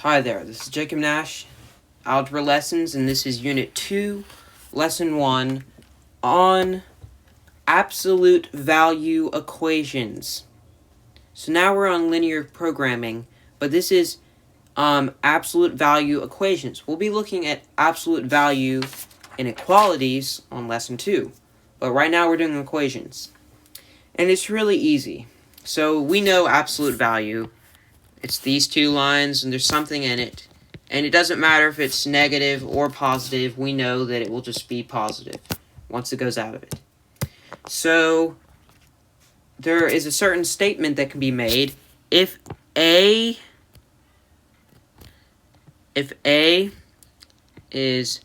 Hi there, this is Jacob Nash, Algebra Lessons, and this is Unit 2, Lesson 1, on absolute value equations. So now we're on linear programming, but this is absolute value equations. We'll be looking at absolute value inequalities on Lesson 2, but right now we're doing equations. And it's really easy. So we know absolute value. It's these two lines, and there's something in it. And it doesn't matter if it's negative or positive. We know that it will just be positive once it goes out of it. So there is a certain statement that can be made. If A is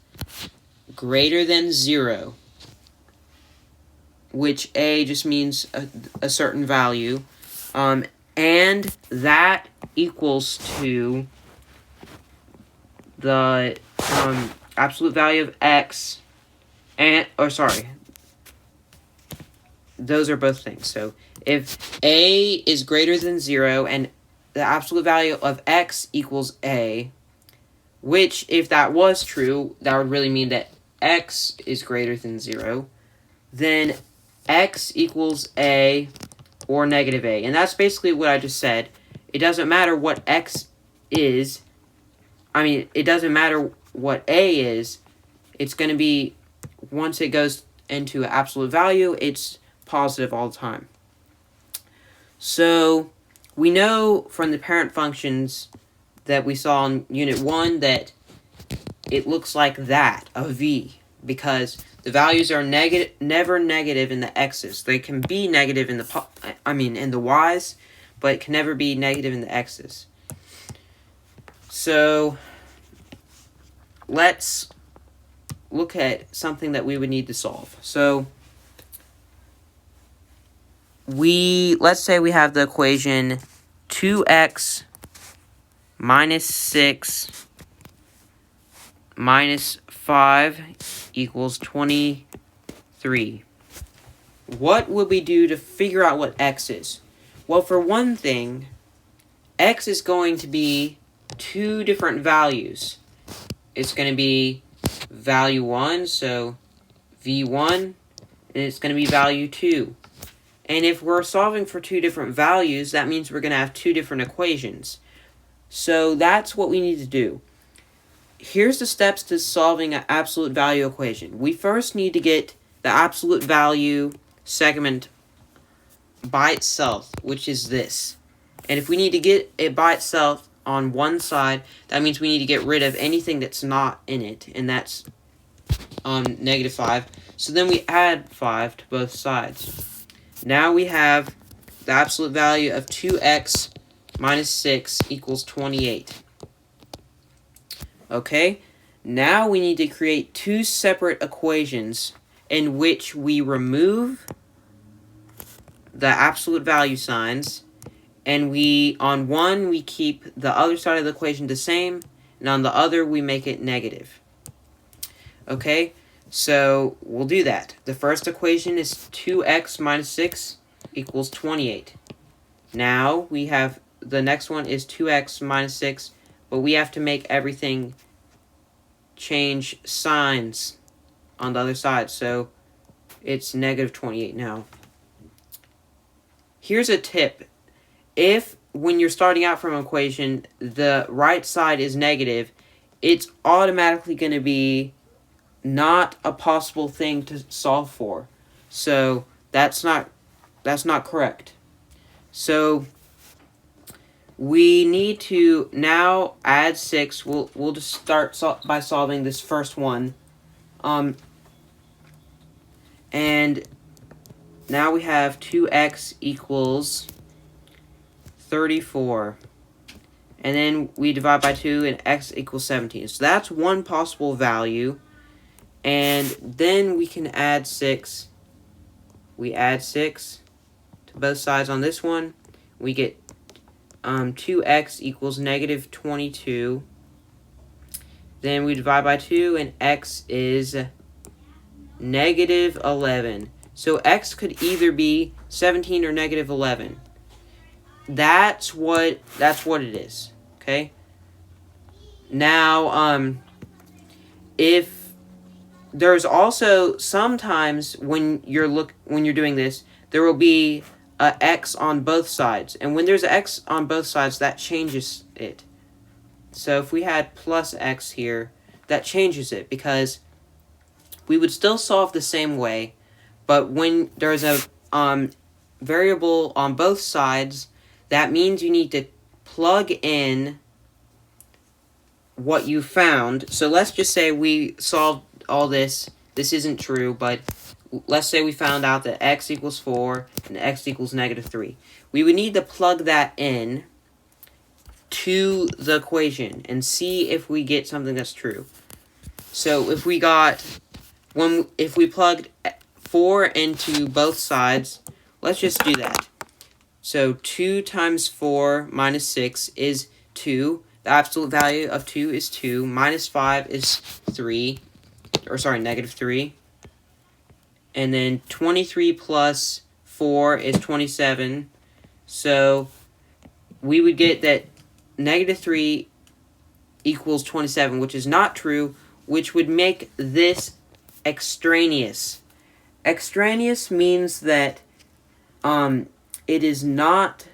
greater than 0, which A just means a certain value, and that equals to the absolute value of x, those are both things. So if A is greater than 0 and the absolute value of x equals A, which if that was true, that would really mean that x is greater than 0, then x equals A or negative A. And that's basically what I just said. It doesn't matter what x is. It doesn't matter what A is. It's going to be, once it goes into absolute value, it's positive all the time. So we know from the parent functions that we saw in Unit 1 that it looks like that, a V, because the values are never negative in the x's. They can be negative in the y's, but it can never be negative in the x's. So let's look at something that we would need to solve. So let's say we have the equation 2x minus 6 minus 5 equals 23. What would we do to figure out what x is? Well, for one thing, x is going to be two different values. It's going to be value 1, so v1, and it's going to be value 2. And if we're solving for two different values, that means we're going to have two different equations. So that's what we need to do. Here's the steps to solving an absolute value equation. We first need to get the absolute value segment by itself, which is this. And if we need to get it by itself on one side, that means we need to get rid of anything that's not in it, and that's negative 5. So then we add 5 to both sides. Now we have the absolute value of 2x minus 6 equals 28. Okay, now we need to create two separate equations in which we remove the absolute value signs, and on one we keep the other side of the equation the same, and on the other we make it negative. Okay, so we'll do that. The first equation is 2x minus 6 equals 28. Now we have the next one is 2x minus 6, but we have to make everything change signs on the other side, so it's negative 28 now. Here's a tip. If, when you're starting out from an equation, the right side is negative, it's automatically going to be not a possible thing to solve for. So that's not correct. So we need to now add 6. We'll just start by solving this first one. And now we have 2x equals 34. And then we divide by 2 and x equals 17. So that's one possible value. And then we can add 6. We add 6 to both sides on this one. We get 2x equals negative 22. Then we divide by 2 and x is negative 11. So x could either be 17 or negative 11. That's what it is. Okay? Now, if there's also sometimes when you're doing this, there will be a x on both sides, and when there's an x on both sides, that changes it. So if we had plus x here, that changes it, because we would still solve the same way, but when there's a variable on both sides, that means you need to plug in what you found. So let's just say we solved all this. This isn't true, but let's say we found out that x equals 4 and x equals -3. We would need to plug that in to the equation and see if we get something that's true. So if we plugged 4 into both sides, let's just do that. So 2 times 4 minus 6 is 2. The absolute value of 2 is 2. Minus 5 is 3. Or sorry, -3. And then 23 plus 4 is 27. So we would get that -3 equals 27, which is not true, which would make this extraneous. Extraneous means that it is not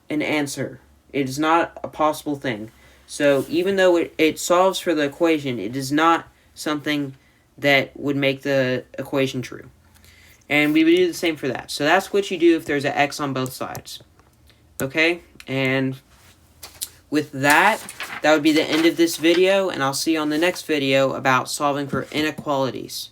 an answer. It is not a possible thing. So even though it solves for the equation, it is not something that would make the equation true. And we would do the same for that. So that's what you do if there's an x on both sides. Okay? And with that, that would be the end of this video, and I'll see you on the next video about solving for inequalities.